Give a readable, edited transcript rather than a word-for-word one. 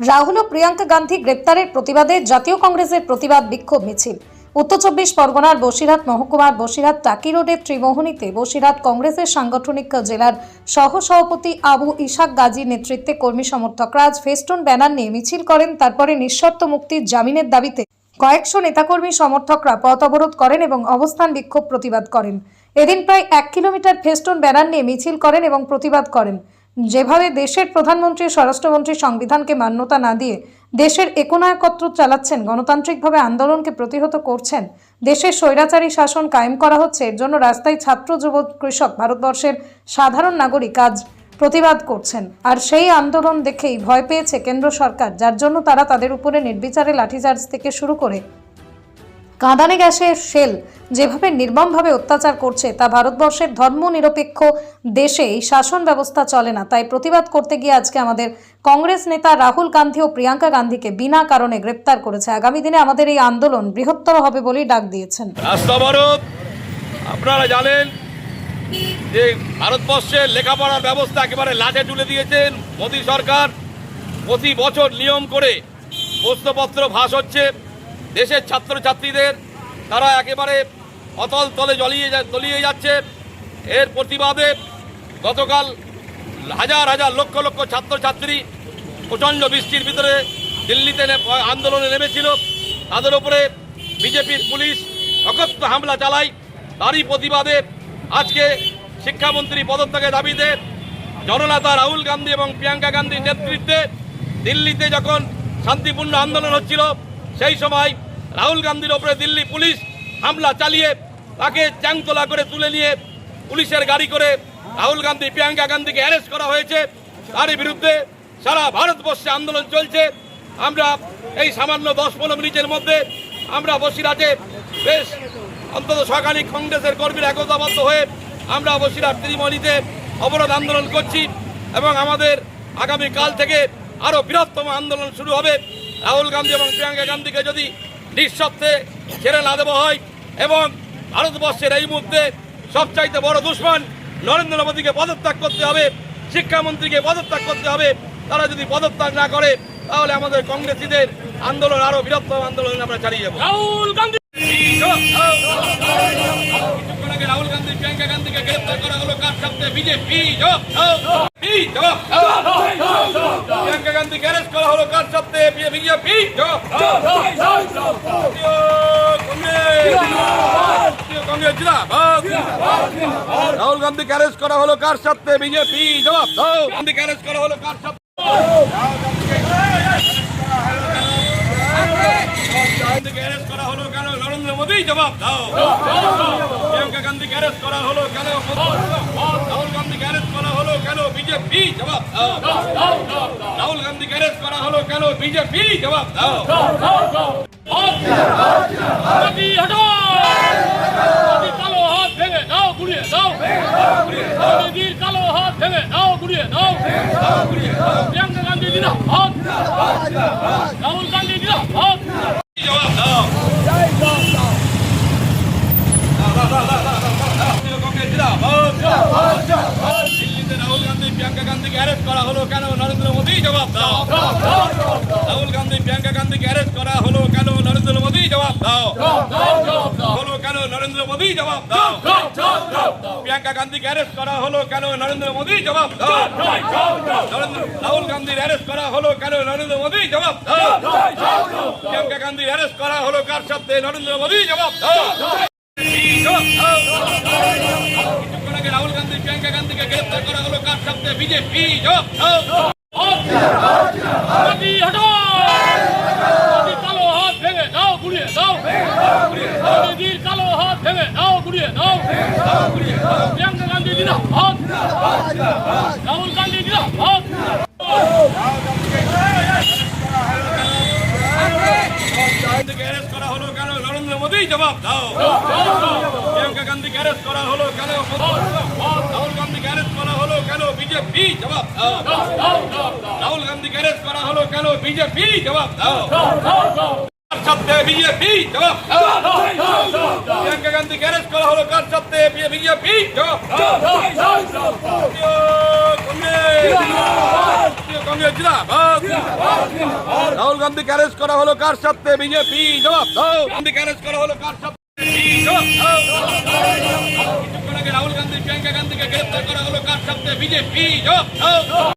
রাহুল ও প্রিয়াঙ্কা গান্ধী গ্রেপ্তারের প্রতিবাদে জাতীয় কংগ্রেসের প্রতিবাদ বিক্ষোভ মিছিল। উত্তর চব্বিশ পরগনার বসিরহাট মহকুমার বসিরহাট টাকি রোডের ত্রিমোহনীতে বসিরহাট কংগ্রেসের সাংগঠনিক জেলার সহসভাপতি আবু ইসাক গাজীর নেতৃত্বে কর্মী সমর্থকরা আজ ফেস্টুন ব্যানার নিয়ে মিছিল করেন। তারপরে নিঃশর্ত মুক্তির জামিনের দাবিতে কয়েকশো নেতাকর্মী সমর্থকরা পথ অবরোধ করেন এবং অবস্থান বিক্ষোভ প্রতিবাদ করেন। এদিন প্রায় 1 কিলোমিটার ফেস্টুন ব্যানার নিয়ে মিছিল করেন এবং প্রতিবাদ করেন যেভাবে দেশের প্রধানমন্ত্রী স্বরাষ্ট্রমন্ত্রী সংবিধানকে মান্যতা না দিয়ে দেশের একনায়কত্ব চালাচ্ছেন, গণতান্ত্রিকভাবে আন্দোলনকে প্রতিহত করছেন, দেশের স্বৈরাচারী শাসন কায়েম করা হচ্ছে, এর জন্য রাস্তায় ছাত্র, যুব, কৃষক, ভারতবর্ষের সাধারণ নাগরিক আজ প্রতিবাদ করছেন। আর সেই আন্দোলন দেখেই ভয় পেয়েছে কেন্দ্র সরকার, যার জন্য তারা তাদের উপরে নির্বিচারে লাঠিচার্জ থেকে শুরু করে কাঁদানে গ্যাসের শেল যেভাবে নির্মমভাবে অত্যাচার করছে, তা ভারতবর্ষের ধর্মনিরপেক্ষ দেশে এই শাসন ব্যবস্থা চলে না। তাই প্রতিবাদ করতে গিয়ে আজকে আমাদের কংগ্রেস নেতা রাহুল গান্ধী ও প্রিয়াঙ্কা গান্ধীকে বিনা কারণে গ্রেপ্তার করেছে। আগামী দিনে আমাদের এই আন্দোলন বৃহত্তর হবে বলেই ডাক দিয়েছেন। আপনারা জানেন যে ভারতবর্ষের লেখাপড়ার ব্যবস্থা একেবারে লাটে তুলে দিয়েছেন মোদী সরকার। প্রতি বছর নিয়ম করে প্রশ্নপত্র ফাঁস হচ্ছে, দেশের ছাত্রছাত্রীদের তারা একেবারে অতল তলে তলিয়ে যাচ্ছে। এর প্রতিবাদে গতকাল হাজার হাজার লক্ষ লক্ষ ছাত্রছাত্রী প্রচণ্ড বৃষ্টির ভিতরে দিল্লিতে আন্দোলনে নেমেছিল। তাদের উপরে বিজেপির পুলিশ অকথ্য হামলা চালায়। তারই প্রতিবাদে আজকে শিক্ষামন্ত্রী পদত্যাগের দাবিতে জননেতা রাহুল গান্ধী এবং প্রিয়াঙ্কা গান্ধীর নেতৃত্বে দিল্লিতে যখন শান্তিপূর্ণ আন্দোলন হচ্ছিল, সেই সময় রাহুল গান্ধীর ওপরে দিল্লি পুলিশ হামলা চালিয়ে তাকে চ্যাংতলা করে তুলে নিয়ে পুলিশের গাড়ি করে রাহুল গান্ধী, প্রিয়াঙ্কা গান্ধীকে অ্যারেস্ট করা হয়েছে। তারই বিরুদ্ধে সারা ভারতবর্ষে আন্দোলন চলছে। আমরা এই সামান্য 10-15 মিনিটের মধ্যে আমরা বসিরহাটে বেশ অন্তত সহকারী কংগ্রেসের কর্মীরা একতাবদ্ধ হয়ে আমরা বসিরহাট ত্রিমোহনীতে অবরোধ আন্দোলন করছি এবং আমাদের আগামী কাল থেকে আরও বৃহত্তম আন্দোলন শুরু হবে। রাহুল গান্ধী এবং প্রিয়াঙ্কা গান্ধীকে যদি নিঃশর্তে ছেড়ে না দেওয়া হয় এবং ভারতবর্ষের এই মুহূর্তে সবচাইতে বড় দুশ্মন নরেন্দ্র মোদীকে পদত্যাগ করতে হবে, শিক্ষামন্ত্রীকে পদত্যাগ করতে হবে। তারা যদি পদত্যাগ না করে তাহলে আমাদের কংগ্রেসীদের আন্দোলন আরো বৃহত্তম আন্দোলন আমরা চালিয়ে যাবো। রাহুল গান্ধী রাহুল গান্ধী প্রিয়াঙ্কা গান্ধীকে গ্রেপ্তার করা হলো কার সাথে? বিজেপি। প্রিয়াঙ্কা গান্ধীকে অ্যারেস্ট করা হলো কার সাথে? বিজেপি। রাহুল গান্ধীকে অ্যারেস্ট করা হলো কার সাথে? বিজেপি। জবাব দাও। গান্ধীকে অ্যারেস্ট করা হলো কার সাথে? অ্যারেস্ট করা হলো কেন? নরেন্দ্র মোদী। জবাব দাও। প্রিয়াঙ্কা গান্ধীকে অ্যারেস্ট করা হলো কেন? রাহুল গান্ধীকে অ্যারেস্ট করা হলো কেন? বিজেপি। জবাব দাও। রাহুল গান্ধীকে অ্যারেস্ট করা হলো কেন? বিজেপি। জবাব দাও। কালো হাত ভেঙে দাও, গুড়িয়ে দাও। মোদীর কালো হাত ভেঙে দাও, গুড়িয়ে দাও। প্রিয়াঙ্কা গান্ধী দিনা হাত, রাহুল গান্ধী দিনা হাত। জবাব দাও। দিল্লিতে রাহুল গান্ধী, প্রিয়াঙ্কা গান্ধীকে অ্যারেস্ট করা হলো কেন? নরেন্দ্র মোদী। জবাব দাও। রাহুল গান্ধী, প্রিয়াঙ্কা গান্ধীকে অ্যারেস্ট করা হলো কেন? নরেন্দ্র মোদী। জবাব দাও। হলো কেন? নরেন্দ্র মোদী। জবাব দাও। প্রিয়াঙ্কা গান্ধীকে অ্যারেস্ট করা হলো কেন? নরেন্দ্র মোদী। জবাব দাও। রাহুল গান্ধীর অ্যারেস্ট করা হলো কেন? নরেন্দ্র মোদী। জবাব দাও। প্রিয়াঙ্কা গান্ধীর অ্যারেস্ট করা হলো কার সাথে? নরেন্দ্র মোদী। জবাব দাও। কিছুক্ষণ আগে রাহুল গান্ধী, প্রিয়াঙ্কা গান্ধীকে গ্রেপ্তার করা হলো কার সাথে? বিজেপি। জবাব দাও। কালো হাত ভেঙে দাও, গুড়িয়ে দাও। মোদীর কালো হাত ভেঙে দাও, গুড়িয়ে দাও। প্রিয়াঙ্কা গান্ধী দিনা হাত, রাহুল গান্ধী দিনা হাত। অ্যারেস্ট করা হলো কেন? নরেন্দ্র মোদী। জবাব দাও। প্রিয়াঙ্কা গান্ধীকে অ্যারেস্ট করা হলো কেন? রাহুল গান্ধীকে অ্যারেস্ট করা হলো কেন? বিজেপি। জবাব দাও। রাহুল গান্ধীকে অ্যারেস্ট করা হলো কেন? বিজেপি। জবাব দাও। সাথে? বিজেপি। জবাব দাও। প্রিয়াঙ্কা গান্ধীকে অ্যারেস্ট করা হলো কার সাথে? বিজেপি। জবাব দাও। কংগ্রেস জিন্দাবাদ। গান্ধীকে অ্যারেস্ট করা হলো কার স্বার্থে? বিজেপি জবাব দাও। গান্ধীকে অ্যারেস্ট করা হলো কার স্বার্থে? জবাব দাও। কিছুক্ষণ আগে রাহুল গান্ধী, প্রিয়াঙ্কা গান্ধীকে গ্রেফতার করা হলো কার স্বার্থে? বিজেপি জবাব দাও।